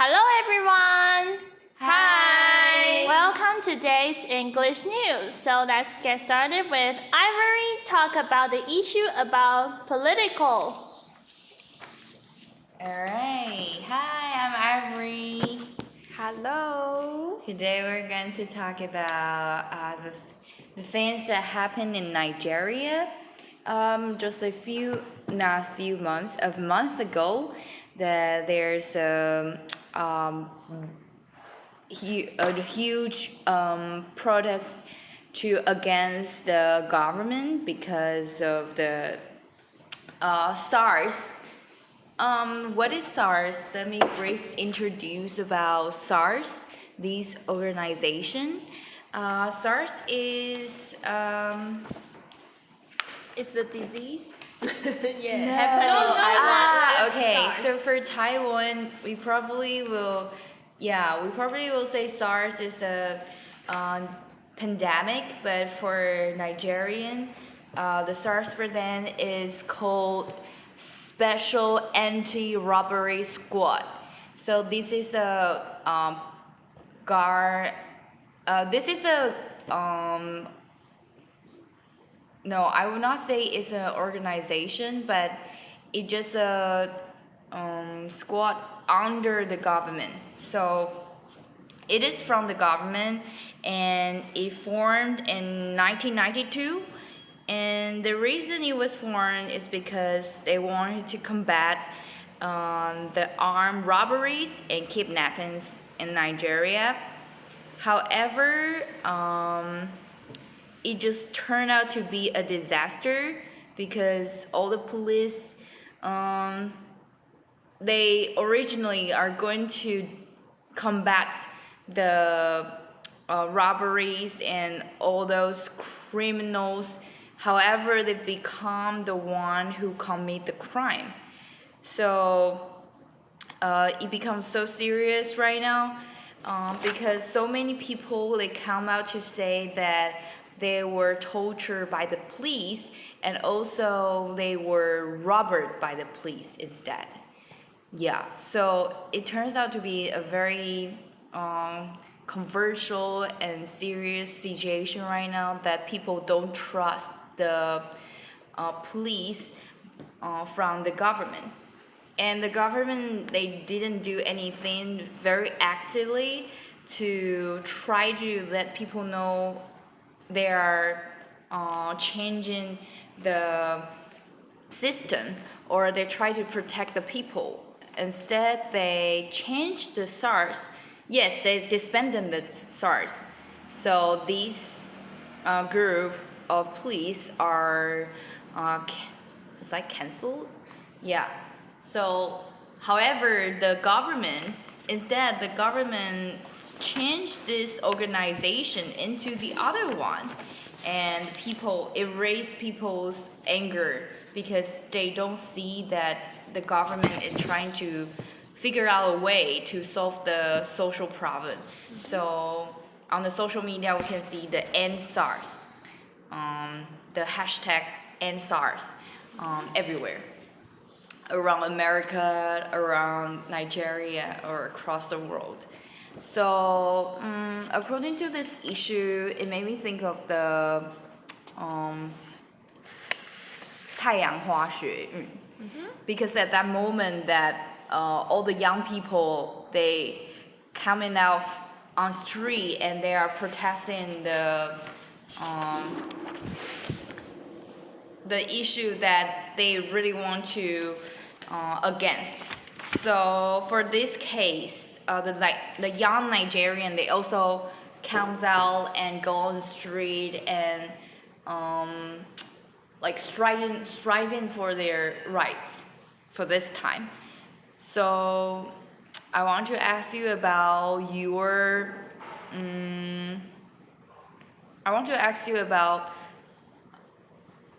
Hello everyone! Hi! Welcome to today's English news. So let's get started with Ivory talk about the issue about political. Alright, hi, I'm Ivory. Hello. Today we're going to talk about the things that happened in Nigeria. Just a month ago, that there's a huge protest against the government because of the SARS. What is SARS? Let me briefly introduce about SARS, this organization. SARS is Is the disease? okay. So for Taiwan, we probably will say SARS is a pandemic, but for Nigerian, the SARS for them is called Special Anti-Robbery Squad. So this is a no, I would not say it's an organization, but it's just a squad under the government. So it is from the government, and it formed in 1992. And the reason it was formed is because they wanted to combat the armed robberies and kidnappings in Nigeria. However, it just turned out to be a disaster because all the police, they originally are going to combat the robberies and all those criminals. However, they become the one who commit the crime. So it becomes so serious right now because so many people, they come out to say that they were tortured by the police, and also they were robbed by the police instead. Yeah, so it turns out to be a very controversial and serious situation right now, that people don't trust the police from the government. And the government, they didn't do anything very actively to try to let people know they are changing the system, or they try to protect the people. Instead, they changed the SARS. Yes, they disbanded the SARS. So these group of police are it's like canceled. Yeah. So, however, the government changed this organization into the other one, and it raised people's anger because they don't see that the government is trying to figure out a way to solve the social problem. So on the social media, we can see the end SARS, the hashtag end SARS everywhere around America, around Nigeria, or across the world. So, according to this issue, it made me think of the 太阳花学运, because at that moment that all the young people, they coming out on street and they are protesting the issue that they really want to against. So for this case, the young Nigerian, they also comes out and go on the street and striving for their rights for this time. So I want to ask you about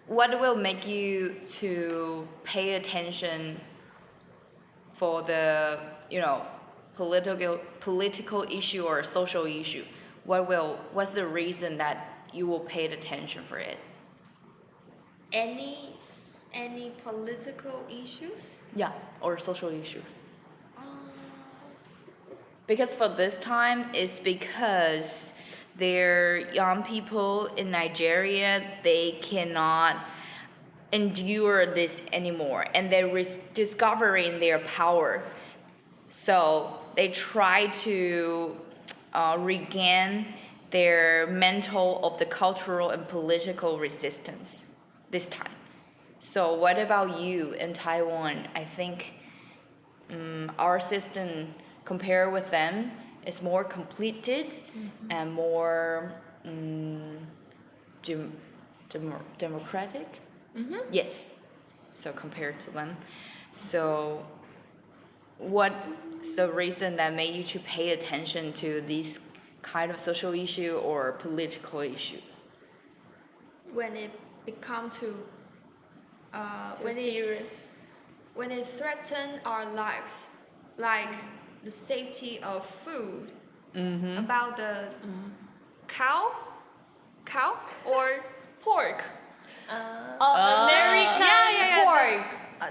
what will make you to pay attention for the political issue or social issue. What's the reason that you will pay attention for it? Any political issues? Yeah, or social issues. Because for this time, it's because their young people in Nigeria, they cannot endure this anymore, and they're discovering their power. So they try to regain their mental of the cultural and political resistance this time. So what about you in Taiwan? I think our system compared with them is more completed and more democratic. Yes. So compared to them. So what's the reason that made you to pay attention to these kind of social issue or political issues? When it become to Too serious. when it threaten our lives, like the safety of food, about the cow or pork, American yeah. pork.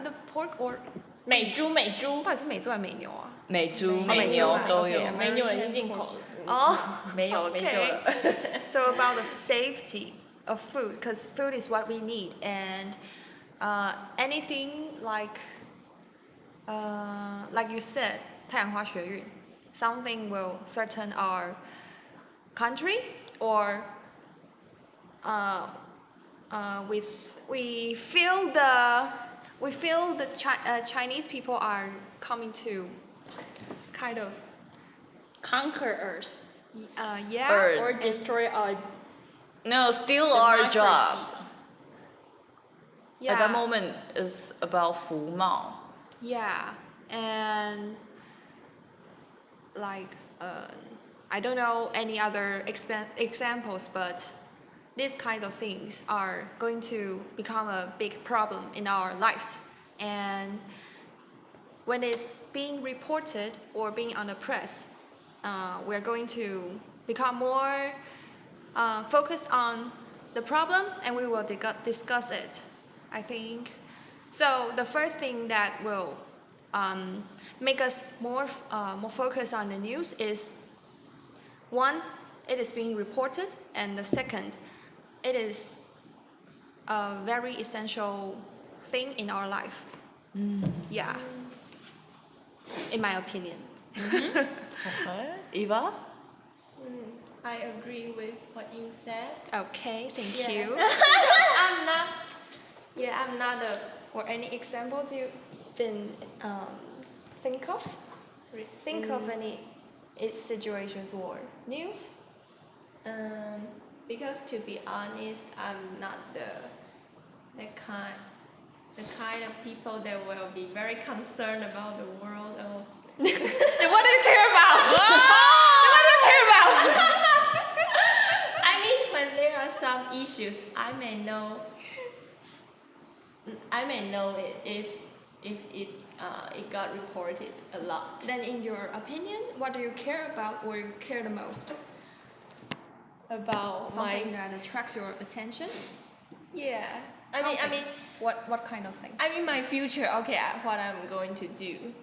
The pork or 美猪，美猪，到底是美猪还是美牛啊？美猪、美美牛猪都有。 OK， 美牛已经进口了。哦，没有了，没救了。 So about the safety of food, because food is what we need, and anything like you said, 太阳花学运, something will threaten our country, or we feel the Chinese people are coming to kind of Conquer us yeah. Earth. or destroy our No, still our job. Yeah. At that moment, is about 服贸. Yeah, and like I don't know any other examples, but these kind of things are going to become a big problem in our lives. And when it being reported or being on the press, we're going to become more focused on the problem, and we will discuss it, I think. So the first thing that will make us more focused on the news is, one, it is being reported, and the second, it is a very essential thing in our life. Yeah, in my opinion. Okay. Eva? I agree with what you said. Okay, thank Yeah. you. I'm not or any examples you've been think of any situations or news? Because to be honest, I'm not the kind of people that will be very concerned about the world. Or Then what do you care about? What do you care about? I mean, when there are some issues, I may know it if it got reported a lot. Then in your opinion, what do you care about or you care the most? About Something that attracts your attention? yeah. I mean, What kind of thing? I mean my future. Okay, what I'm going to do.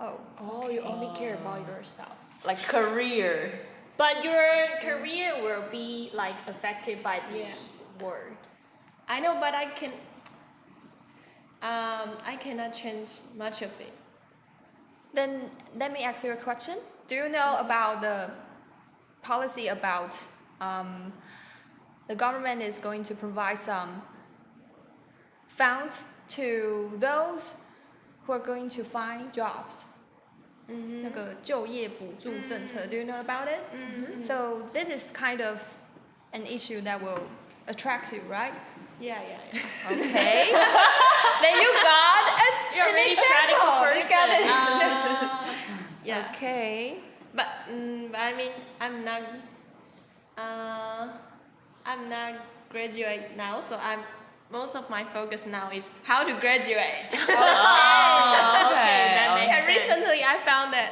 Oh, you only care about yourself. Like career. But your career will be like affected by the world. I know, but I cannot change much of it. Then let me ask you a question. Do you know about the policy about the government is going to provide some funds to those who are going to find jobs? 那个就业补助政策, do you know about it? So this is kind of an issue that will attract you, right? Yeah. Okay. Then you got You're a an really example. practical You got it. Yeah. Okay. But I mean, I'm not graduate now, so most of my focus now is how to graduate. Oh, Okay, that makes And sense. recently I found that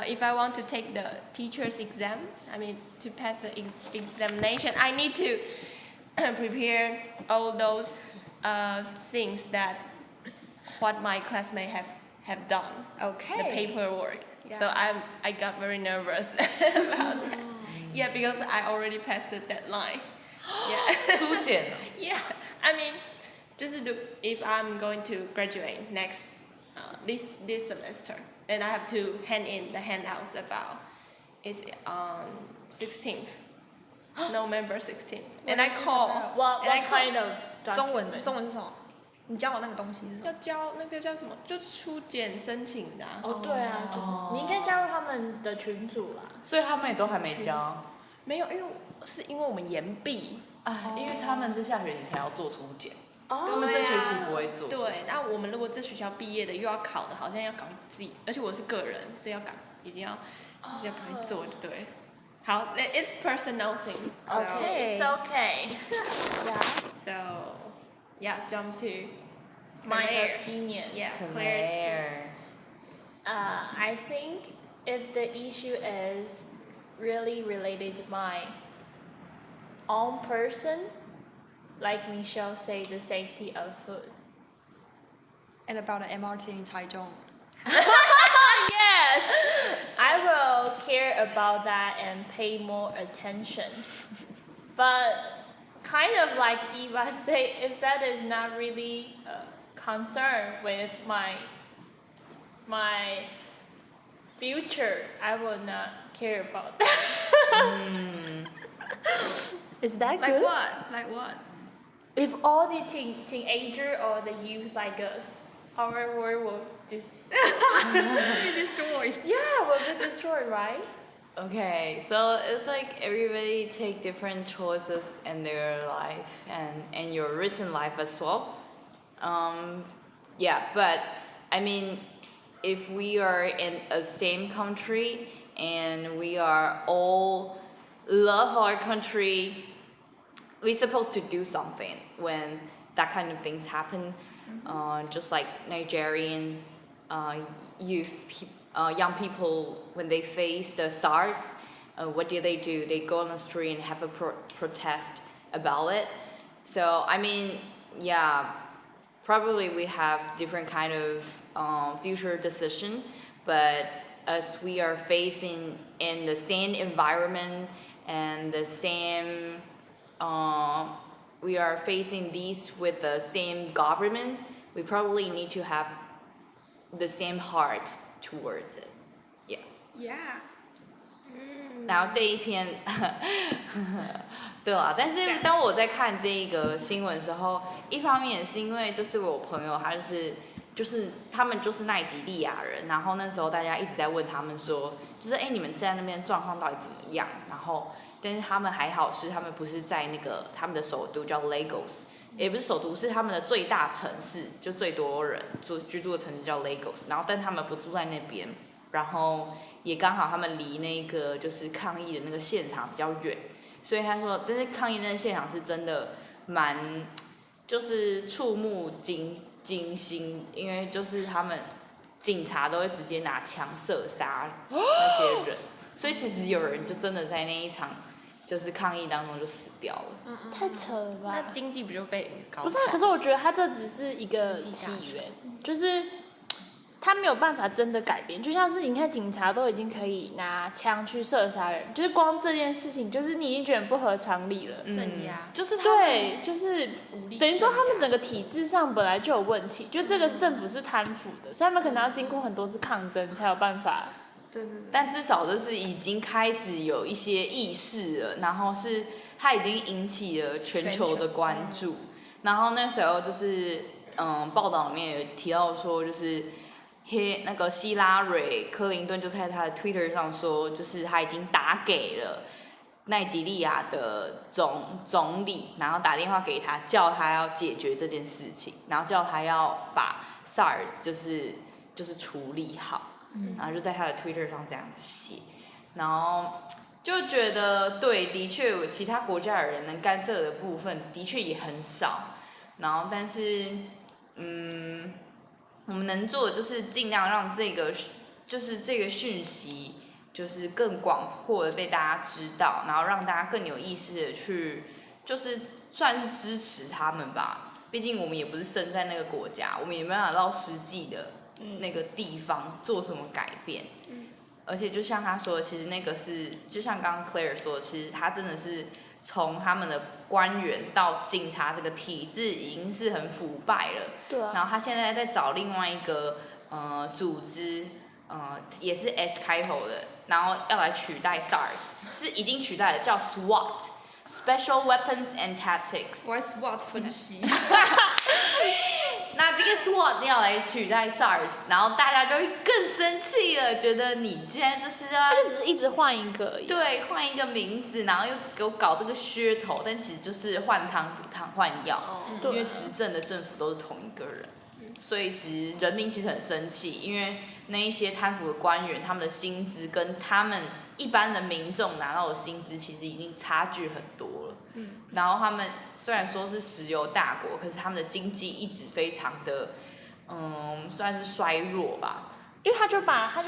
if I want to take the teacher's exam, I mean to pass the examination, I need to prepare all those things that what my classmates have done. Okay. The paperwork. So I got very nervous about that. Yeah, because I already passed the deadline. Yeah. 初检了。Yeah, I mean, if I'm going to graduate next this semester, then I have to hand in the handouts about it's on 16th, November 16th, and I call. What and I call- kind of 中文 documents? 中文是什么？你教我那个东西是什么？要交那个叫什么？就初检申请的、啊。哦，对啊，就是你应该加入他们的群组啦。所以他们也都还没交。没有，因为我们延毕。因为他们是下学期才要做初检，哦他们这学期不会做。对，那我们如果这学校毕业的又要考的，好像要赶快自己，而且我是个人，所以已经要就是要赶快做，就对。好，it's personal thing. Okay, it's okay. So, yeah, jump to My Claire. opinion. Yeah, Claire's. Claire. I think if the issue is really related to my own person, like Michelle said, the safety of food. And about the MRT in Taichung. Yes, I will care about that and pay more attention. But kind of like Eva said, if that is not really a concern with my future, I will not care about that. Is that Like good? what? Like what? If all the teenager or the youth like us, our world will Destroyed. yeah, will be destroyed, right? Okay, so it's like everybody take different choices in their life and in your recent life as well. Yeah, but I mean, if we are in a same country and we are all love our country, we're supposed to do something when that kind of things happen. Just like Nigerian young people, when they face the SARS, what do? They go on the street and have a protest about it. So I mean, yeah, probably we have different kind of future decision, but as we are facing in the same environment and the same, we are facing these with the same government, we probably need to have the same heart towards it. Yeah. Yeah. 然后这一篇，对啦，但是当我在看这个新闻的时候，一方面也是因为就是我朋友他就是他们就是奈及利亚人，然后那时候大家一直在问他们说，就是你们现在那边状况到底怎么样？然后但是他们还好是他们不是在那个他们的首都叫 Lagos， 也不是首都，是他们的最大城市，就最多人居住的城市叫 Lagos， 然后但他们不住在那边，然后也刚好他们离那个就是抗议的那个现场比较远，所以他说，但是抗议那个现场是真的蛮就是触目惊心，因为就是他们警察都会直接拿枪射杀那些人，所以其实有人就真的在那一场就是抗议当中就死掉了。太扯了吧？那经济不就被搞？不是啊，可是我觉得他这只是一个起源，就是他没有办法真的改变。就像是你看，警察都已经可以拿枪去射杀人，就是光这件事情，就是你已经觉得不合常理了。镇压，就是他们对，就是等于说他们整个体制上本来就有问题，就这个政府是贪腐的，所以他们可能要经过很多次抗争才有办法。对。但至少就是已经开始有一些意识了，然后是它已经引起了全球的关注。然后那时候就是报道里面有提到说，就是那个希拉蕊克林顿就在他的 Twitter 上说，就是他已经打给了奈及利亚的总理，然后打电话给他，叫他要解决这件事情，然后叫他要把 SARS 就是处理好。然后就在他的 Twitter 上这样子写，然后就觉得对，的确其他国家的人能干涉的部分的确也很少，然后但是我们能做的就是尽量让这个讯息就是更广阔的被大家知道，然后让大家更有意识的去就是算是支持他们吧，毕竟我们也不是生在那个国家，我们也没办法到实际的那个地方做什么改变，而且就像他说的，其实那个是就像刚刚 Claire 说的，其实他真的是从他们的官员到警察这个体制已经是很腐败了。对啊。然后他现在在找另外一个组织，也是 S 开头的，然后要来取代 SARS， 是已经取代了，叫 SWAT。Special Weapons and Tactics。我 SWOT 分析。那这个 SWAT 要来取代 SARS， 然后大家就会更生气了，觉得你现在就是要，他就只是一直换一个而已。对，换一个名字，然后又给我搞这个噱头，但其实就是换汤不汤换药，因为执政的政府都是同一个人，所以其实人民其实很生气，因为那一些贪腐的官员，他们的薪资跟他们一般的民众拿到的薪资其实已经差距很多了。然后他们虽然说是石油大国，可是他们的经济一直非常的，算是衰弱吧。因为他就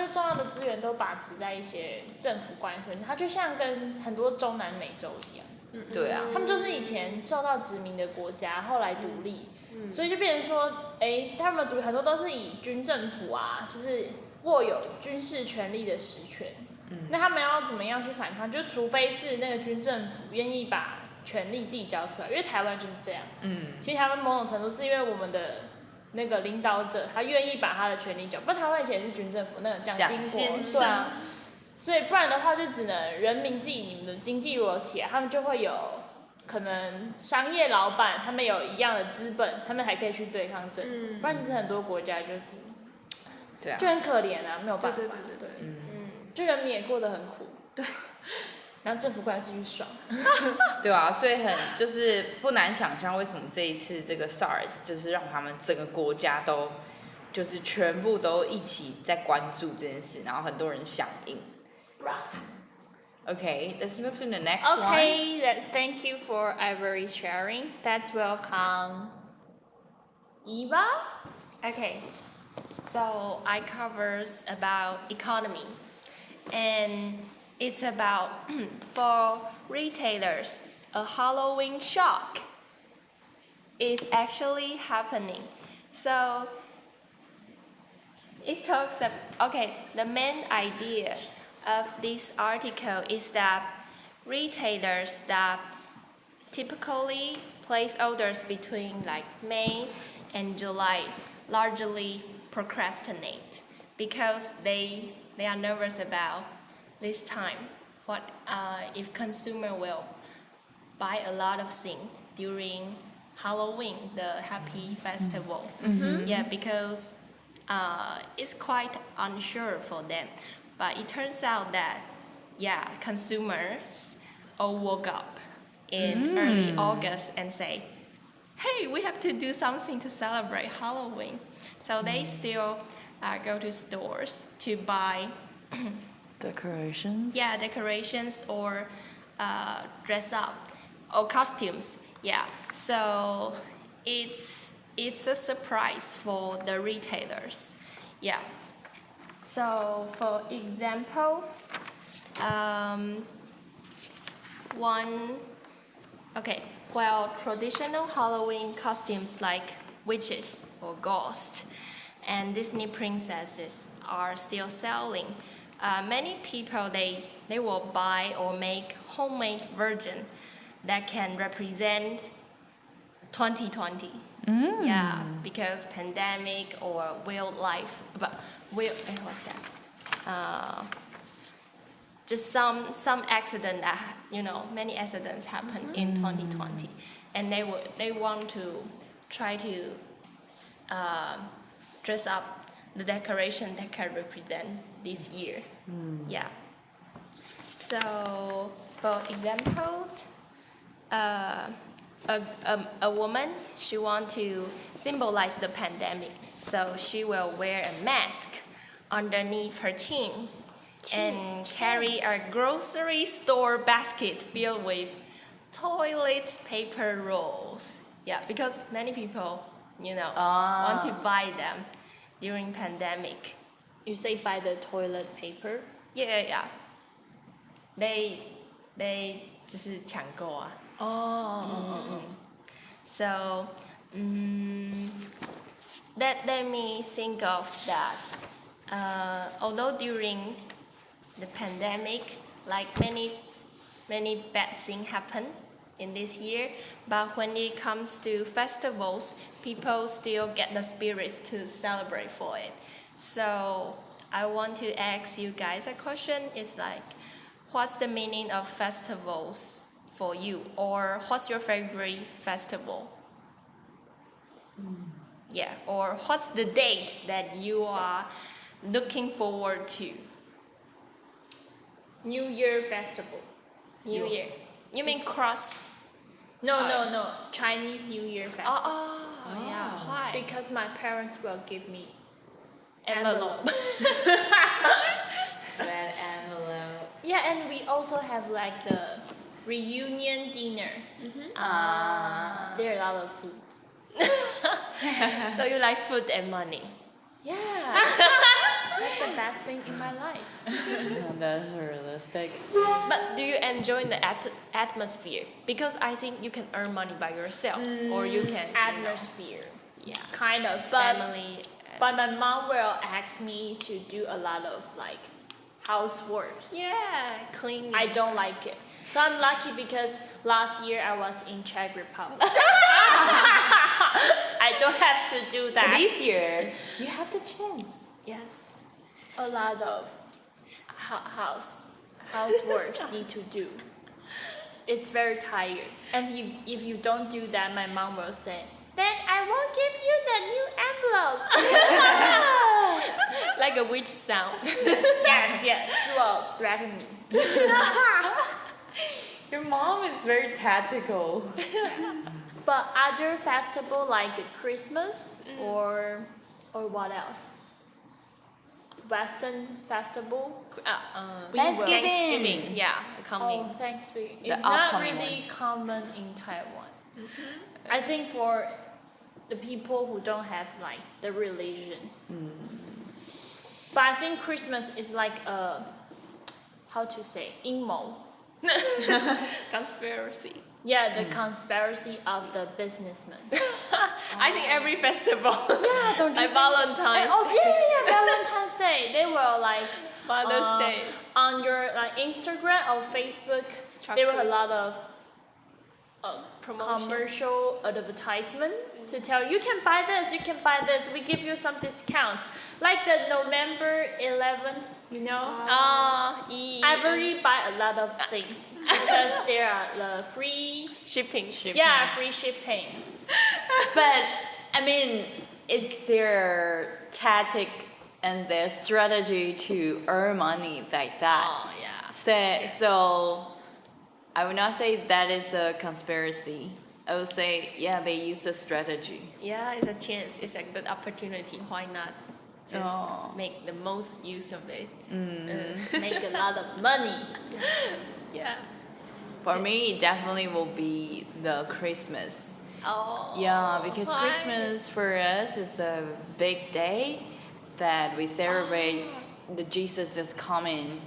重要的资源都把持在一些政府官身上，他就像跟很多中南美洲一样。对啊。他们就是以前受到殖民的国家，后来独立，所以就变成说，他们很多都是以军政府啊，就是握有军事权力的实权。那他们要怎么样去反抗？就除非是那个军政府愿意把权力自己交出来，因为台湾就是这样。其实台湾某种程度是因为我们的那个领导者他愿意把他的权力交，不然台湾以前也是军政府那个蒋经国，对啊。所以不然的话就只能人民自己，你们的经济如果起来，他们就会有可能商业老板，他们有一样的资本，他们还可以去对抗政府。不然其实很多国家就是，对啊，就很可怜啊，没有办法。对。就人民也过得很苦。对。然后政府过来继续爽。对啊，所以就是不难想象为什么这一次这个 SARS 就是让他们整个国家都就是全部都一起在关注这件事，然后很多人响应。Okay, let's move to the next one. Okay, thank you for Ivory sharing. Let's welcome Eva. Okay, so I covers about economy, and it's about for retailers, a Halloween shock is actually happening. So it talks about, the main idea of this article is that retailers that typically place orders between like May and July largely procrastinate because they are nervous about this time. What if consumer will buy a lot of things during Halloween, the happy festival? Yeah, because it's quite unsure for them. But it turns out that, consumers all woke up in early August and say, hey, we have to do something to celebrate Halloween. So they still go to stores to buy decorations. Yeah, decorations or dress up or costumes. Yeah, so it's a surprise for the retailers. Yeah. So for example, traditional Halloween costumes like witches or ghosts and Disney princesses are still selling. Many people they will buy or make homemade version that can represent 2020. Yeah, because pandemic or what's that? Just some accident that many accidents happen in 2020, and they want to try to dress up the decoration that can represent this year. Yeah. So for example, a woman, she want to symbolize the pandemic, so she will wear a mask underneath her chin and carry a grocery store basket filled with toilet paper rolls. Yeah, because many people, want to buy them during pandemic. You say buy the toilet paper? Yeah. They 就是抢购啊。So let me think of that. Although during the pandemic, like many bad things happen in this year. But when it comes to festivals, people still get the spirits to celebrate for it. So I want to ask you guys a question. It's like, what's the meaning of festivals for you, or what's your favorite festival? Yeah, or what's the date that you are looking forward to? New Year festival. New Year. You mean cross? No. Chinese New Year festival. Yeah. Why? Because my parents will give me Envelope. Red envelope. Yeah, and we also have like the reunion dinner. There are a lot of foods. So you like food and money? Yeah. That's the best thing in my life. That's realistic. But do you enjoy the atmosphere? Because I think you can earn money by yourself, or you can Atmosphere. Yeah. Kind of. But Family. But my mom will ask me to do a lot of like houseworks. Yeah, cleaning. I don't like it. So I'm lucky because last year I was in Czech Republic. I don't have to do that. This year, you have the chance. Yes, a lot of houseworks need to do. It's very tired. And if you don't do that, my mom will say, then I won't give you the new envelope. Like a witch sound. Yes, she will threaten me. Your mom is very tactical. But other festival like Christmas or what else? Western festival. Thanksgiving. Yeah, coming. Oh, Thanksgiving. The It's not upcoming really common in Taiwan. I think for the people who don't have like the religion. But I think Christmas is like a, how to say, 阴谋. Conspiracy. Yeah, the conspiracy of the businessmen. I think every festival. Yeah, don't you like think? Valentine's. Oh yeah, Valentine's Day. They will like Mother's Day. on your like Instagram or Facebook. There were a lot of Promotion. commercial advertisement to tell you can buy this, you can buy this. We give you some discount, like the November 11th. You know, I've already buy a lot of things because there are the free shipping. Yeah, free shipping. But I mean, it's their tactic and their strategy to earn money like that. Oh yeah. So I would not say that is a conspiracy. I would say, yeah, they use a strategy. Yeah, it's a chance. It's a good opportunity. Why not just make the most use of it? Make a lot of money. Yeah. For me, it definitely will be the Christmas. Oh. Yeah, because why? Christmas for us is a big day that we celebrate the Jesus is coming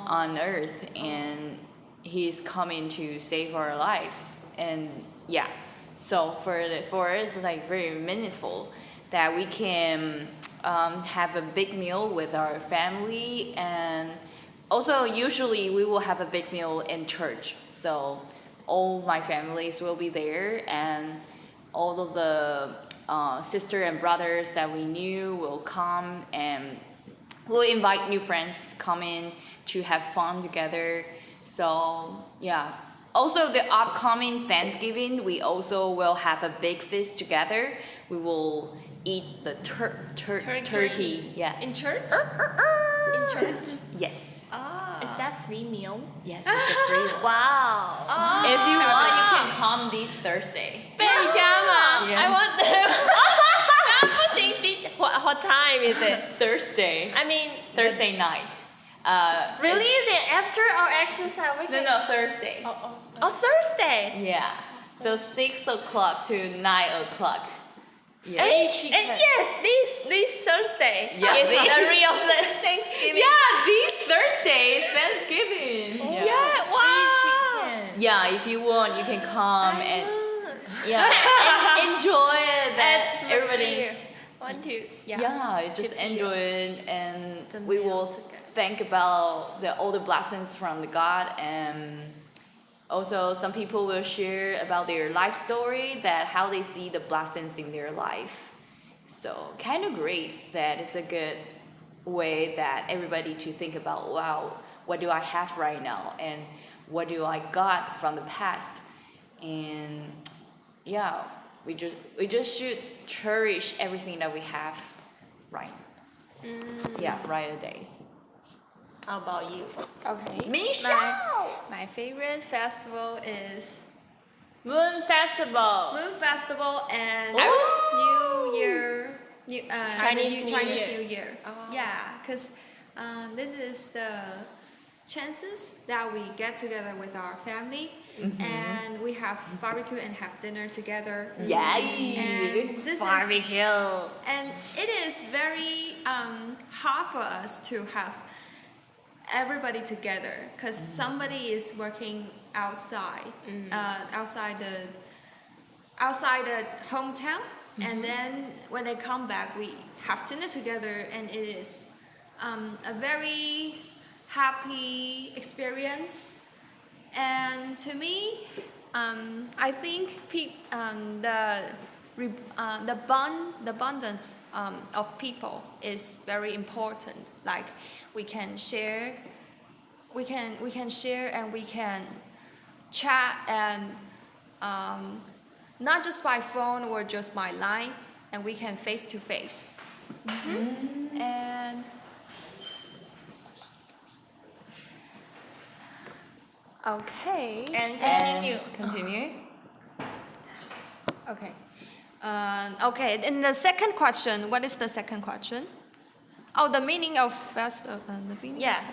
on earth and he's coming to save our lives. And yeah, so for us, it's like very meaningful that we can have a big meal with our family, and also usually we will have a big meal in church. So all my families will be there, and all of the sister and brothers that we knew will come, and we'll invite new friends come in to have fun together. So yeah. Also, the upcoming Thanksgiving, we also will have a big feast together. We will eat the turkey. Yeah. In church? In church? Yes. Is that free meal? Yes, it's a free one. Wow. If you want, you can come this Thursday. 被你家吗? Yeah. I want. 不行, what time is it? Thursday. I mean Thursday night. Really? Then after our exercise, we can. No, Thursday. Oh, Thursday. Yeah. So 6 o'clock to 9 o'clock. Yeah. Hey, chicken. And yes, this Thursday Yeah, is this- the real Thanksgiving. Yeah, this Thursday is Thanksgiving. Yeah, wow. Chicken. Yeah, if you want, you can come and enjoy that. Everybody. Atmosphere. Want to? Yeah, just To feel. enjoy it, and The we meal will together. think about all the blessings from the God, and also some people will share about their life story, that how they see the blessings in their life. So kind of great that it's a good way that everybody to think about, wow, what do I have right now, and what do I got from the past. And yeah, we just should cherish everything that we have right nowadays. How about you? Okay. Michelle! My favorite festival is Moon Festival. Moon Festival and Oh! New Year, Chinese New Chinese Year. New Year. Oh. Yeah, because this is the chances that we get together with our family and we have barbecue and have dinner together. Yay! And this is Barbecue. and it is very hard for us to have everybody together because somebody is working outside, outside the hometown, and then when they come back, we have dinner together, and it is a very happy experience. And to me, I think the abundance of people is very important. Like we can share, we can share, and we can chat, and not just by phone or just by line, and we can face to face. And okay. And Continue. Okay. Okay. And the second question. What is the second question? Oh, the meaning of festival. The meaning. Yeah.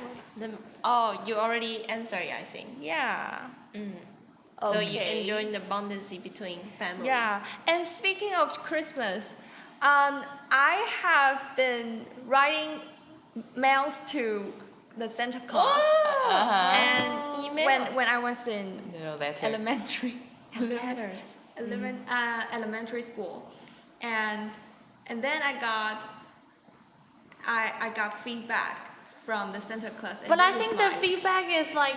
You already answered, I think. Yeah. So you Okay. enjoying the abundance between family. Yeah. And speaking of Christmas, I have been writing mails to the Santa Claus, and Email. when I was in No, that's it. elementary. Letters. Elementary school, and then I got feedback from the Santa Claus. And But it I was think the like- feedback is like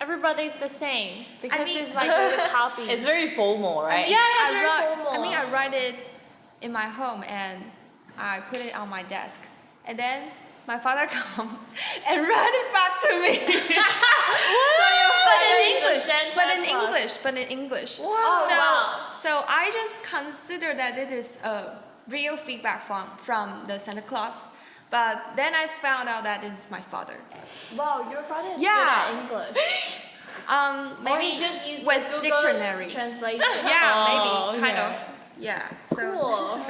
everybody's the same because mean- it's like a copy. It's very formal, right? Yeah, it's I very write. formal. I mean, I write it in my home and I put it on my desk, and then my father come and write it back to me. But in English. But in English. Wow. So I just consider that it is a real feedback from the Santa Claus. But then I found out that it is my father. Wow, your father is Yeah. good at English. Maybe Or he just used with Google dictionary. translation. Yeah, Oh, maybe kind okay. of. Yeah. So Cool. this is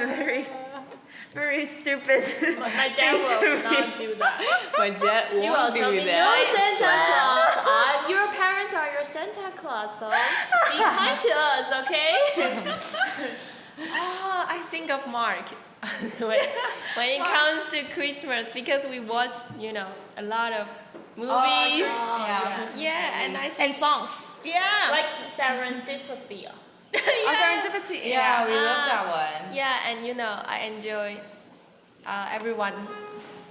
very stupid. My dad will not do that. My dad He will won't tell do me, no that. Santa Claus. Your parents are your Santa Claus, so be kind to us, okay? I think of Mark when it comes to Christmas because we watch, a lot of movies. Yeah, and I think And songs. yeah, Like serendipity. Serendipity. Yeah, we love that one. yeah, and I enjoy everyone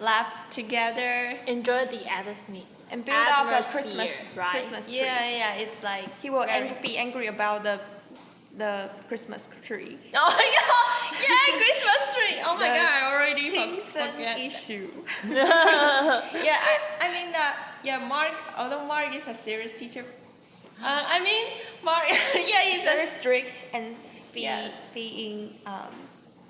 laugh together. Enjoy the atmosphere. And build up a Atmosphere, right. Christmas tree. Yeah, it's like He will very- be angry about the Christmas tree. Oh yeah, Christmas tree. Oh my The god, I already Things and forget. issue. Yeah, I mean Mark. Although Mark is a serious teacher, I mean Mark. Yeah, he's Very a strict and Yes. being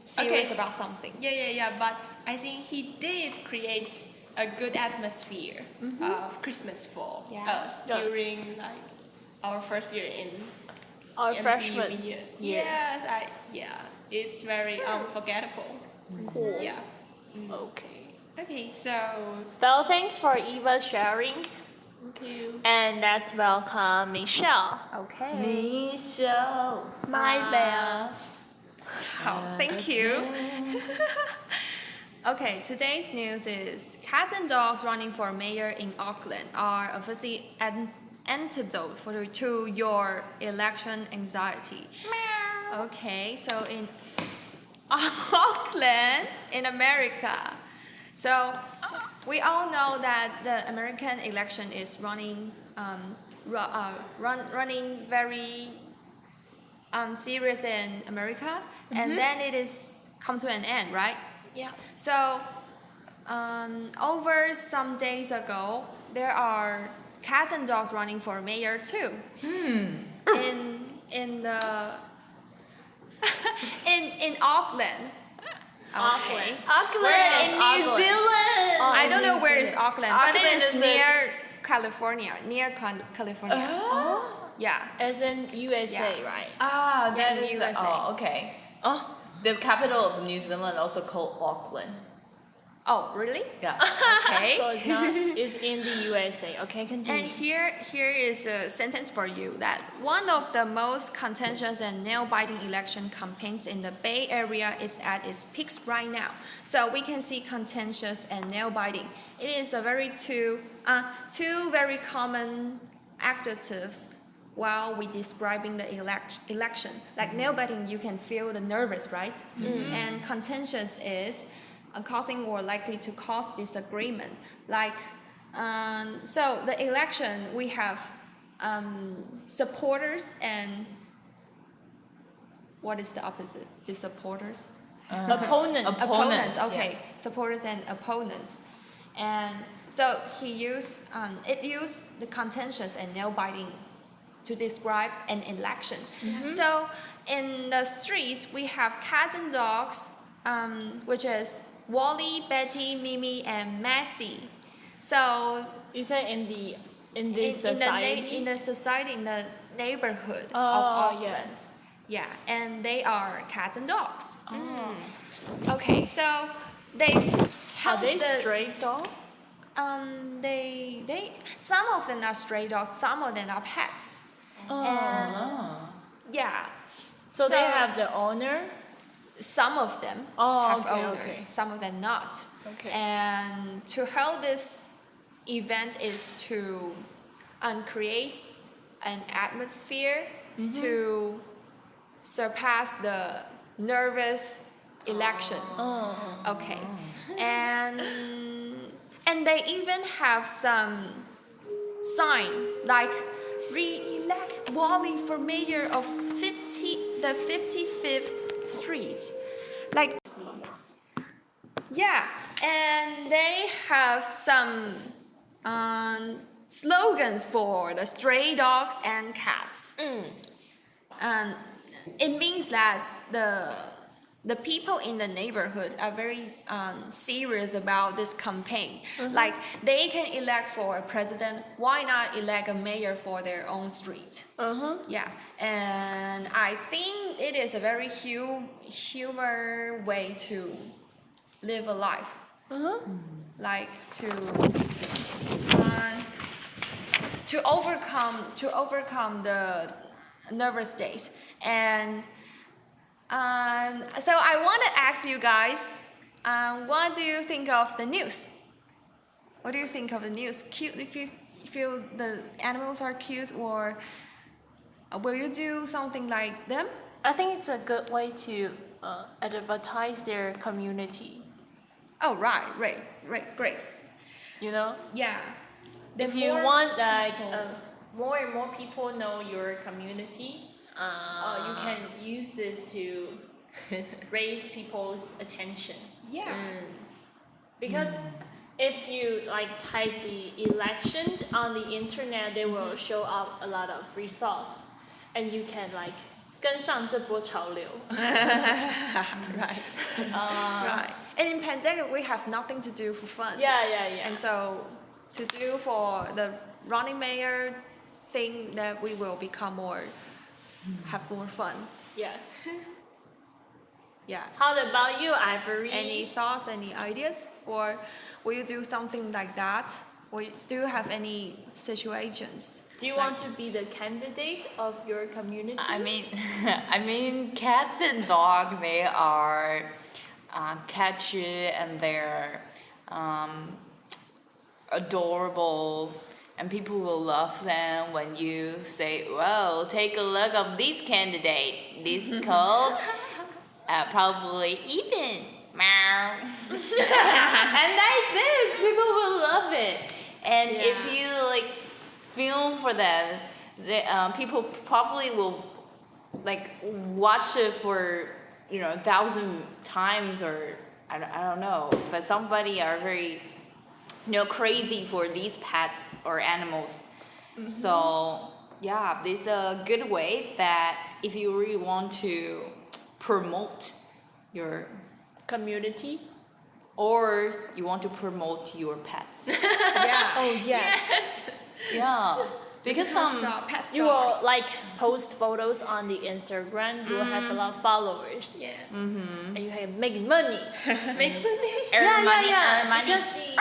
serious Okay. about something. yeah. But I think he did create a good atmosphere of Christmas for Yeah. us Yes. during like our first year in Our MCU freshman year. year. Yes, it's very unforgettable. Cool. Yeah. Okay. Okay, so Well, thanks for Eva sharing. thank you. And let's welcome Michelle. Okay. Michelle. My bell. Oh, thank you. Okay, today's news is cats and dogs running for mayor in Auckland are obviously an antidote to your election anxiety. Okay, so in Auckland, in America, so we all know that the American election is running very serious in America, and then it is come to an end, right? Yeah. So over some days ago, there are cats and dogs running for mayor too. In the in Auckland. Okay. Auckland in New Zealand. Oh, I in don't New know where is Zealand. Auckland, but it Auckland is is the- near California. California. Yeah. As in USA, Yeah. right? Ah, Yeah, that is USA. oh, okay. Oh. The capital of New Zealand also called Auckland. Oh, really? Yeah. Okay. So it's not. It's in the USA. Okay, continue. And here is a sentence for you that one of the most contentious and nail-biting election campaigns in the Bay Area is at its peak right now. So we can see contentious and nail-biting. It is a very two very common adjectives while we describing the election. Like nail-biting, you can feel the nervous, right? And contentious is causing or likely to cause disagreement. Like, so the election, we have supporters and what is the opposite? The supporters? Opponents. Opponents, Okay, yeah. supporters and opponents. And so it used the contentious and nail-biting to describe an election. So in the streets, we have cats and dogs, which is Wally, Betty, Mimi, and Massey. So You say in the society. in the society, in the neighborhood of Oh Auckland. yes. Yeah, and they are cats and dogs. Oh. Okay, so they Are help they the, stray dog? they some of them are stray dogs, some of them are pets. Oh. And Oh. yeah, So they so- have the owner. some of them Oh, have okay, owners, okay. some of them not. Okay. And to hold this event is to create an atmosphere to surpass the nervous election. Oh. Okay. And they even have some sign like re-elect Wally for mayor of the 55th Street. Like, yeah, and they have some slogans for the stray dogs and cats. It means that the people in the neighborhood are very serious about this campaign. Like, they can elect for a president, why not elect a mayor for their own street? Yeah, and I think it is a very humor way to live a life. Like to overcome the nervous days. And so I want to ask you guys, what do you think of the news? What do you think of the news? Cute if you feel the animals are cute, or will you do something like them? I think it's a good way to advertise their community. Oh, right, great. You know, Yeah. if you want like more and more people know your community, you can use this to raise people's attention. Yeah. Because if you like type the election on the internet, they will show up a lot of results, and you can like 跟上这波潮流. Right. Right. And in pandemic, we have nothing to do for fun. Yeah. And so to do for the running mayor thing, that we will become have more fun. Yes. Yeah. How about you, Ivory? Any thoughts, any ideas? Or will you do something like that? Or do you have any situations? Do you want to be the candidate of your community? I mean, cats and dogs, they are catchy and they're adorable, and people will love them when you say, "Well, take a look of this candidate. This called probably even meow. And like this, people will love it. And if Yeah. you like film for them, people probably will like watch it for 1,000 times, or I don't know, but somebody are very crazy for these pets or animals. So yeah, this is a good way that if you really want to promote your Community. or you want to promote your pets. Yeah. Oh yes. Yes. Yeah, because Pet You will stars. like post photos on the Instagram. You will have a lot of followers. Yeah. And you have making money. Make money. earn money, earn money. Because you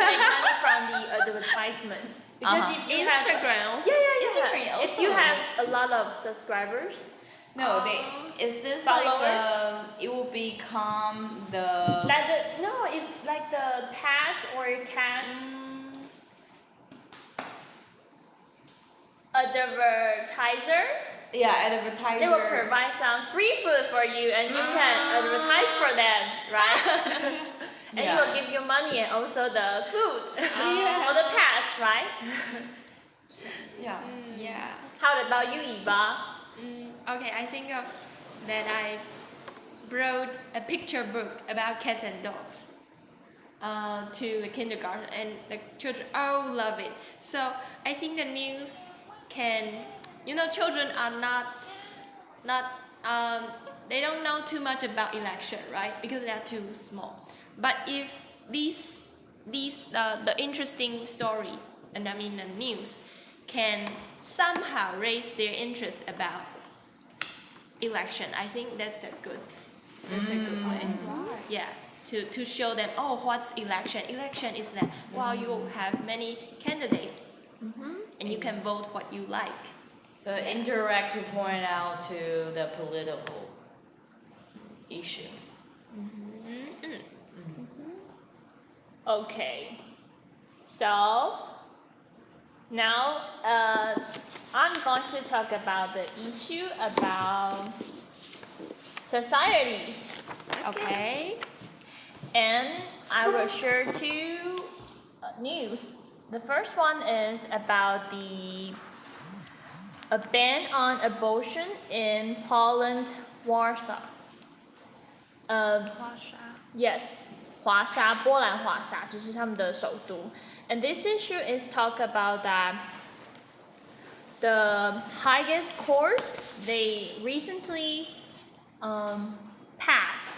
make money from the advertisement. Because if you have Instagram. Instagram if you also. have a lot of subscribers, No, it's just Followers? like it will become the if like the pets or cats advertiser, advertiser. they will provide some free food for you, and you can advertise for them, right? And you will give you money and also the food or the pets, right? Yeah. Yeah. How about you, Eva? Okay, I think of that I wrote a picture book about cats and dogs to the kindergarten, and the children all love it. So I think the news can, children are not they don't know too much about election, right? Because they are too small. But if these the interesting story, and I mean the news, can somehow raise their interest about election, I think that's a good way. Yeah, to show them, oh, what's election? Election is that you have many candidates, and you can vote what you like. So indirect to point out to the political issue. Okay, so now I'm going to talk about the issue about society. Okay. And I will share two news. The first one is about a ban on abortion in Poland, Warsaw. Yes, 华沙，波兰华沙就是他们的首都。And this issue is talk about that the highest court they recently passed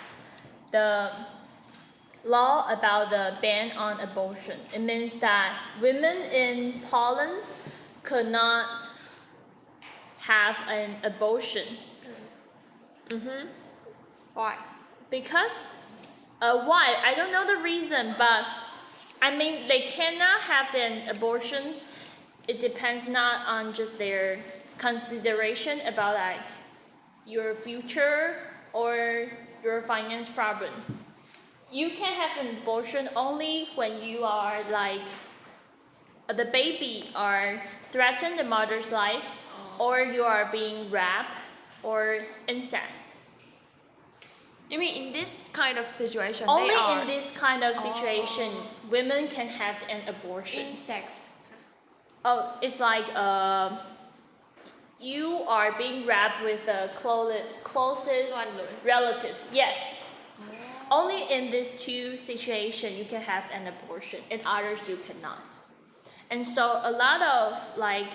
the law about the ban on abortion. It means that women in Poland could not have an abortion. Why? Because why? I don't know the reason, but I mean they cannot have an abortion. It depends not on just their consideration about like your future or your finance problem. You can have an abortion only when you are like the baby or threaten the mother's life, or you are being raped or incest. You mean in this kind of situation, Only they are in this kind of situation, women can have an abortion. Insects. Oh, it's like you are being wrapped with the closest relatives. Yes. Only in these two situations you can have an abortion. In others you cannot. And so a lot of like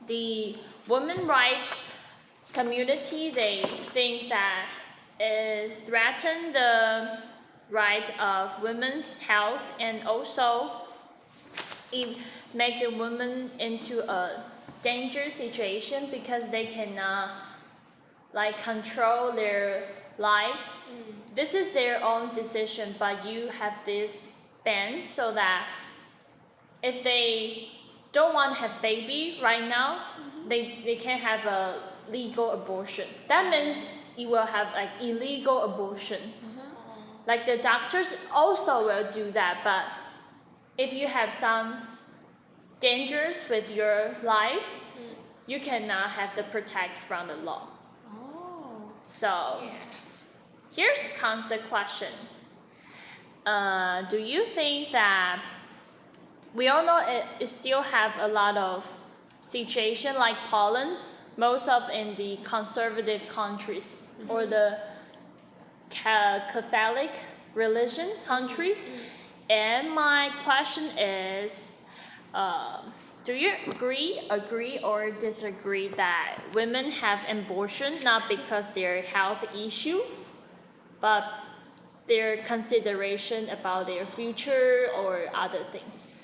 the women rights community, they think that it threatens the right of women's health, and also it make the women into a dangerous situation because they cannot like control their lives. This is their own decision, but you have this ban so that if they don't want to have baby right now, they can have a legal abortion. That means you will have like illegal abortion. Like the doctors also will do that, but if you have some dangers with your life, you cannot have the protect from the law. So Here's comes the question. Do you think that we all know it still have a lot of situation like Poland, most of in the conservative countries or the Catholic religion country? And my question is, do you agree or disagree that women have abortion not because their health issue, but their consideration about their future or other things?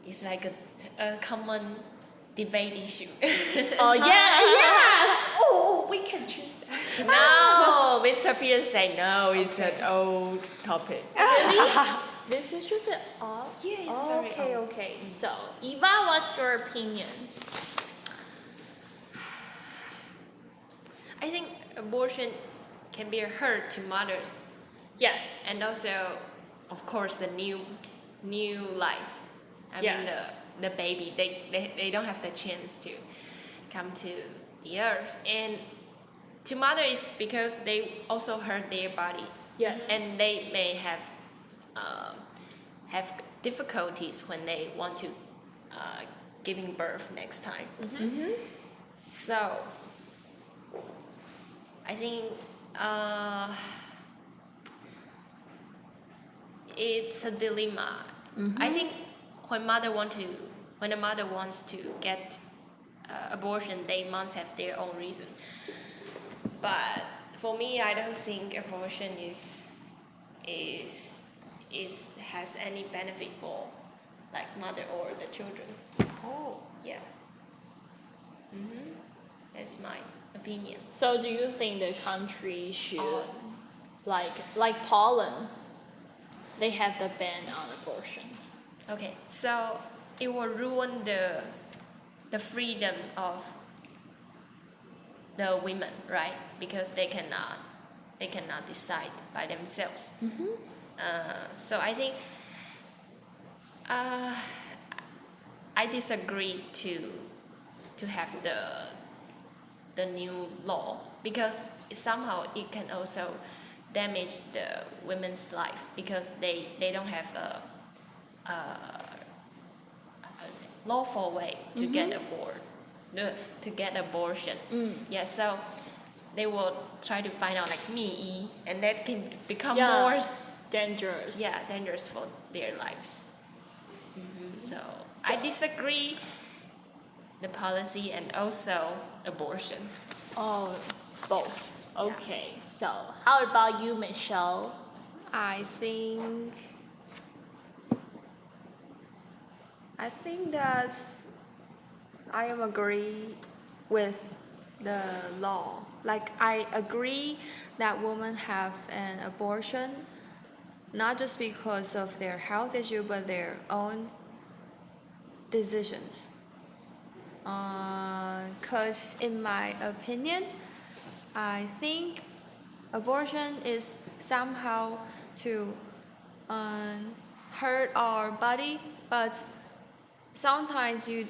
It's like a common debate issue. Oh yeah, yes. Oh, we can choose that. No, Mr. Peter said no. It's an old topic. This is just an off. Yeah, it's very okay, old. okay. So, Eva, what's your opinion? I think abortion can be a hurt to mothers, Yes. and also, of course, the new life. I mean, Yes. the baby. They don't have the chance to come to the earth, and to mothers because they also hurt their body, Yes. and they may have difficulties when they want to giving birth next time. So I think it's a dilemma. I think when a mother wants to get abortion, they must have their own reason. But for me, I don't think abortion is has any benefit for like mother or the children. Oh. Yeah. That's my opinion. So, do you think the country should, like Poland, they have the ban on abortion? Okay, so it will ruin the freedom of the women, right? Because they cannot decide by themselves. So I think I disagree to have the new law because somehow it can also damage the women's life because they don't have a lawful way to get abortion. Yeah, so they will try to find out like me, and that can become more dangerous. dangerous for their lives. So I disagree the policy and also abortion. Oh, both. Okay. So, how about you, Michelle? I think that I am agree with the law. Like I agree that women have an abortion not just because of their health issue but their own decisions. Because in my opinion, I think abortion is somehow to hurt our body, but sometimes you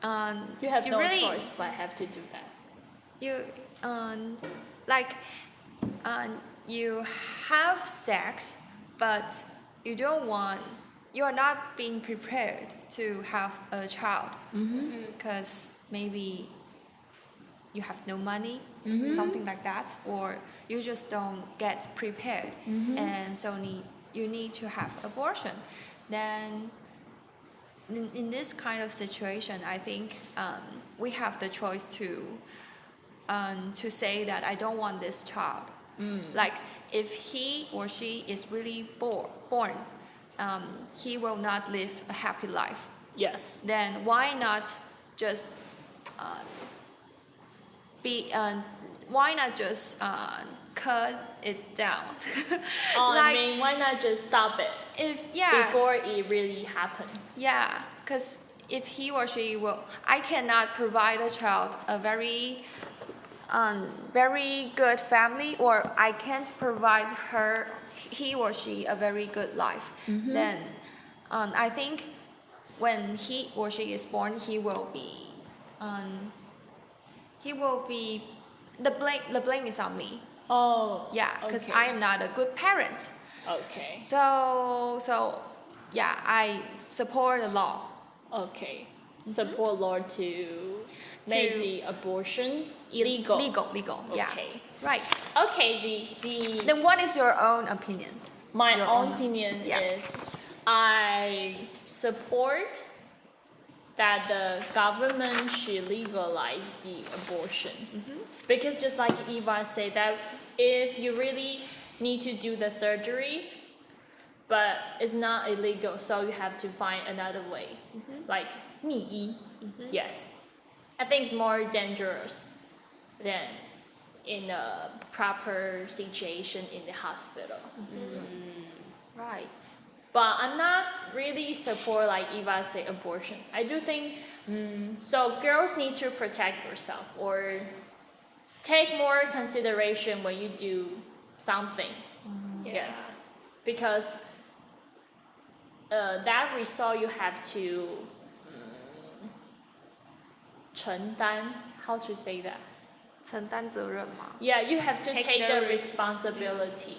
You have no really, choice but have to do that. You like you have sex, but you are not being prepared to have a child because maybe you have no money, something like that, or you just don't get prepared, and so you need to have abortion. Then in this kind of situation, I think we have the choice to say that I don't want this child. Like if he or she is really born, he will not live a happy life. Yes. Then why not just cut it down? I mean, why not just stop it before it really happened? Yeah, because if he or she I cannot provide a child a very good family, or I can't provide he or she a very good life. Then I think when he or she is born, he will be the blame is on me. Oh. Yeah, because okay. I am not a good parent. Okay. So yeah, I support the law. Okay. Support law to make To- the abortion Legal. legal. Legal. Yeah. Okay. Right. Okay. The Then what is your own opinion? my your own own- opinion yeah. is I support that the government should legalize the abortion. Because just like Eva said, that if you really need to do the surgery, but it's not illegal, so you have to find another way, like 秘医. Yes, I think it's more dangerous than in a proper situation in the hospital. Right. But I'm not really support like Eva say abortion. I do think so girls need to protect yourself or take more consideration when you do something. Yes, because that result you have to 承担. How to say that? 承担责任吗？ Yeah, you have to Take take the the responsibility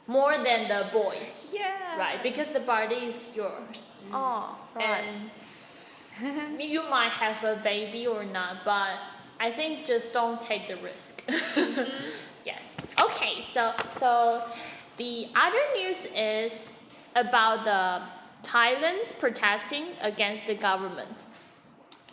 more than the boys. Yeah. Right, because the body is yours. Oh, right. And you might have a baby or not, but I think just don't take the risk. Yes. Okay, so the other news is about the Thailand's protesting against the government.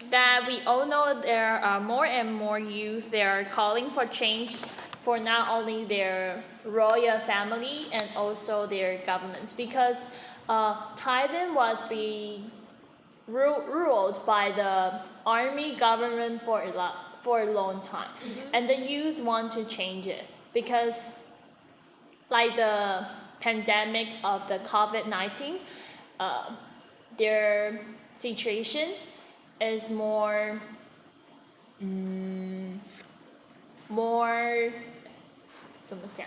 That we all know there are more and more youth they are calling for change for not only their royal family and also their governments, because Thailand was being ruled by the army government for a long time, and the youth want to change it because like the pandemic of the COVID-19, their situation is more 怎么讲？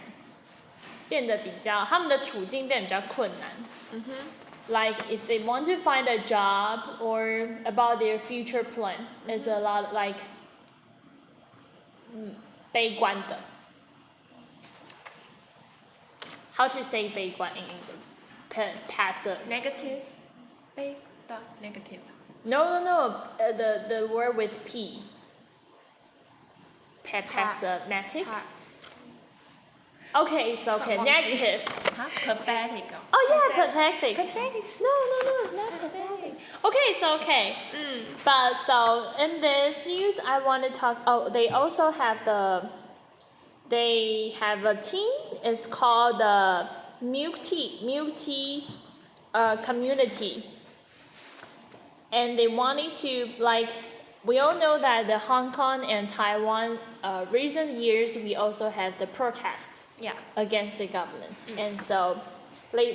变得比较他们的处境变得比较困难。Like if they want to find a job or about their future plan, is a lot like 悲观的。How to say 悲观 in English? Passive. Negative. Big dot negative. No. The word with P. Pessimistic. Okay, it's okay. Negative. Huh? Pathetic. Oh yeah, pathetic. Pathetic. No, it's not pathetic. Okay, it's okay. But so in this news, I want to talk. Oh, they also have They have a team. It's called the Milk Tea community. And they wanted to like. We all know that the Hong Kong and Taiwan recent years we also have the protest. Yeah. Against the government. And so they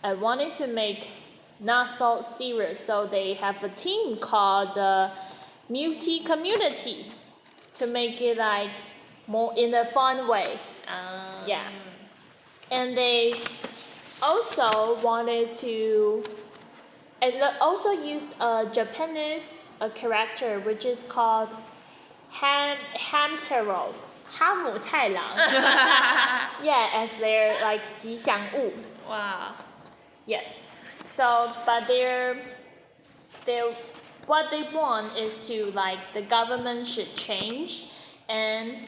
wanted to make not so serious, so they have a team called the multi communities to make it like more in a fun way. Yeah. And they also wanted to and they also use a Japanese character which is called Hamtaro. 哈姆太郎 Yeah, as their like 吉祥物 Wow. Yes. So, but they're what they want is to like the government should change, and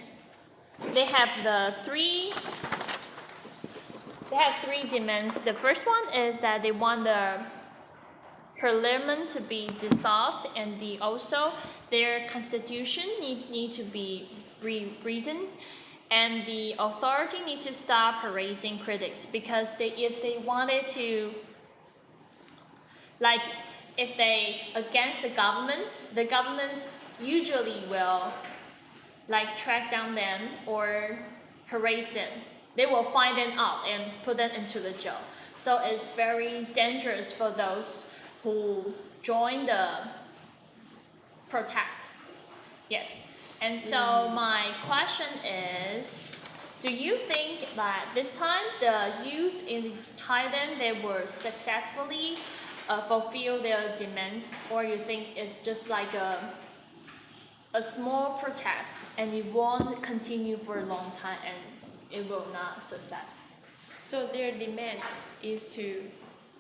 they have three demands. The first one is that they want the parliament to be dissolved, and also their constitution need to be rewritten, and the authority need to stop harassing critics, because if they wanted to like if they against the government usually will like track down them or harass them. They will find them out and put them into the jail. So it's very dangerous for those who join the protest. Yes. And so my question is, do you think that this time the youth in Thailand they were successfully fulfill their demands, or you think it's just like a small protest and it won't continue for a long time and it will not success. So their demand is to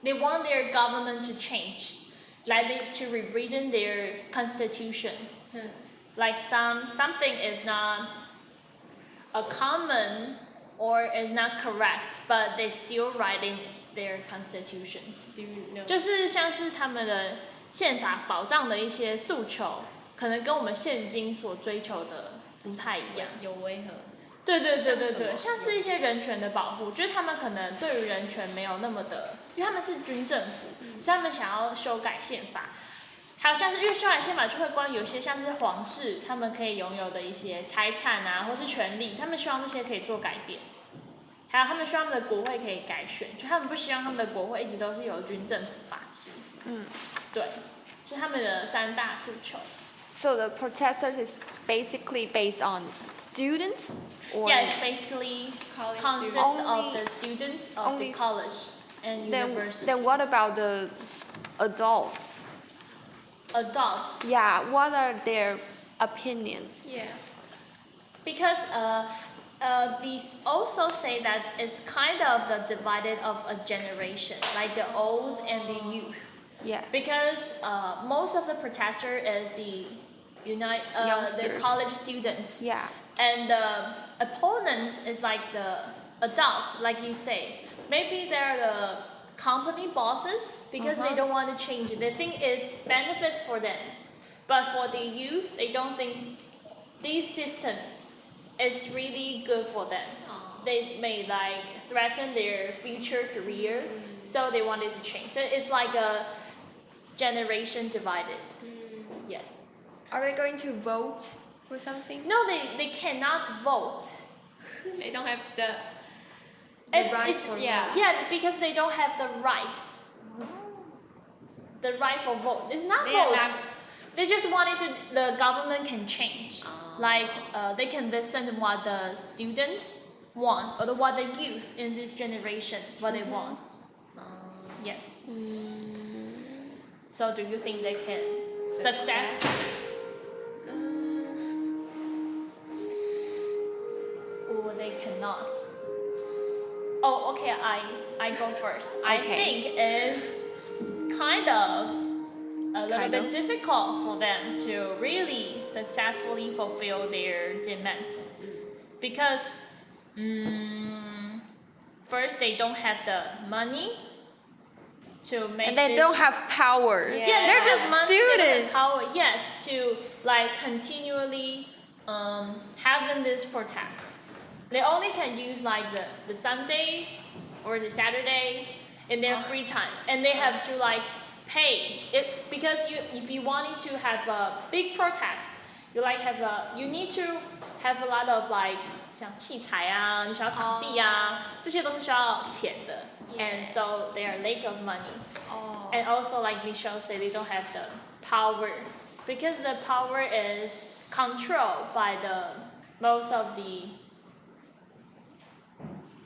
They want their government to change, like to rewritten their constitution. Like something is not a common or is not correct, but they still writing their constitution. do you know 就是像是他们的宪法保障的一些诉求，可能跟我们现今所追求的不太一样。有违和？对对对对像什么对，像是一些人权的保护，就是他们可能对于人权没有那么的，因为他们是军政府，所以他们想要修改宪法。还有像是因为修改宪法就会关于有些像是皇室他们可以拥有的一些财产啊，或是权利，他们希望这些可以做改变。还有他们希望他们的国会可以改选，就他们不希望他们的国会一直都是由军政府把持。对，就他们的3大诉求。So the protesters is basically based on students, or Yeah, it's basically College consists students. of the students of the Only- college and university. then what about the adults? Adult, Yeah, what are their opinion? Yeah. because these also say that it's kind of the divided of a generation, like the old and the youth. Yeah. Because most of the protester is the the Youngsters. college students. Yeah. And the opponent is like the adults, like you say. Maybe they're the company bosses because they don't want to change it. They think it's benefit for them. But for the youth, they don't think this system is really good for them. They may like threaten their future career, so they wanted to change. So it's like a generation divided. Yes. Are they going to vote for something? No, they cannot vote. They don't have the And rights it's- for yeah. vote. Yeah, because they don't have the right. The right for vote. It's not They are votes. not- They just wanted to. The government can change. Like they can listen to what the students want or what the youth in this generation what they want. Yes. So do you think they can success? Or they cannot? Oh, okay. I go first. I Okay. think it's kind of a little Kind bit of. difficult for them to really successfully fulfill their demands because first they don't have the money to make And they this- don't have power. yeah, They're they just don't have money, they don't have students. power, yes, to like continually having this protest. They only can use like the Sunday or the Saturday in their free time, and they have to like pay it because if you wanted to have a big protest, you need to have a lot of like 像器材啊，你需要场地啊，这些都是需要钱的。And so they are lack of money. And also, like Michelle said, they don't have the power because the power is controlled by the most of the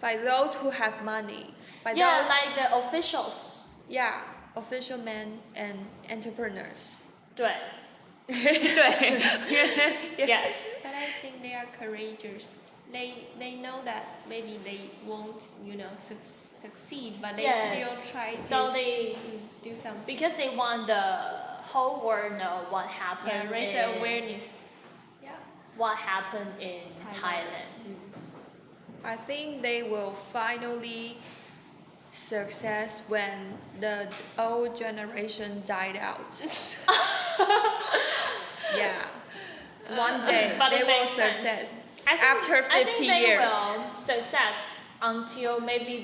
By those who have money. By yeah, those, like the officials. yeah, official men and entrepreneurs. 对 yes. But I think they are courageous. They know that maybe they won't, succeed, but they Yeah. still try So to they do something. because they want the whole world know what happened. Yeah, raise in, awareness. Yeah. What happened in Thailand. I think they will finally success when the old generation died out. Yeah. One day But they it will makes sense. success. I think, After I 50 think they years. will succeed until maybe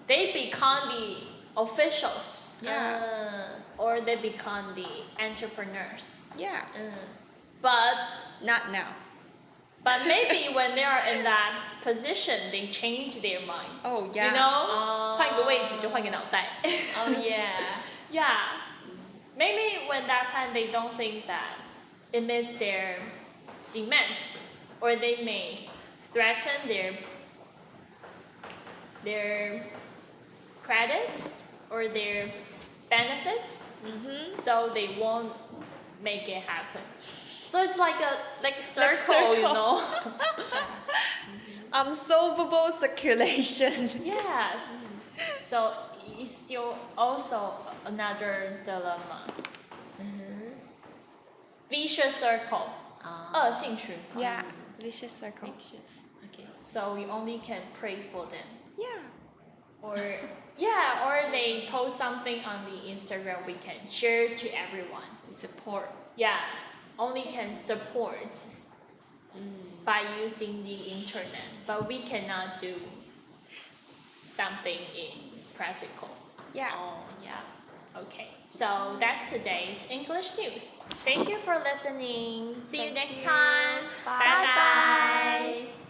they become the officials. Yeah. Or they become the entrepreneurs. Yeah. But Not now. maybe when they are in that position, they change their mind. Oh yeah. You know, 换个位置就换个脑袋。 Oh yeah. Yeah. Maybe when that time they don't think that it meets their demands, or they may threaten their credits or their benefits, so they won't make it happen. So it's like a circle, you know. unsolvable circulation. Yes. So it's still also another dilemma. Vicious circle. 恶性循环. Yeah, vicious circle. Okay. So we only can pray for them. Yeah. Or or they post something on the Instagram, we can share to everyone. Support. Yeah, only can support by using the internet, but we cannot do something in practical. Yeah. Oh, yeah. Okay, so that's today's English news. Thank you for listening. See you Thank next you. time. Bye. Bye.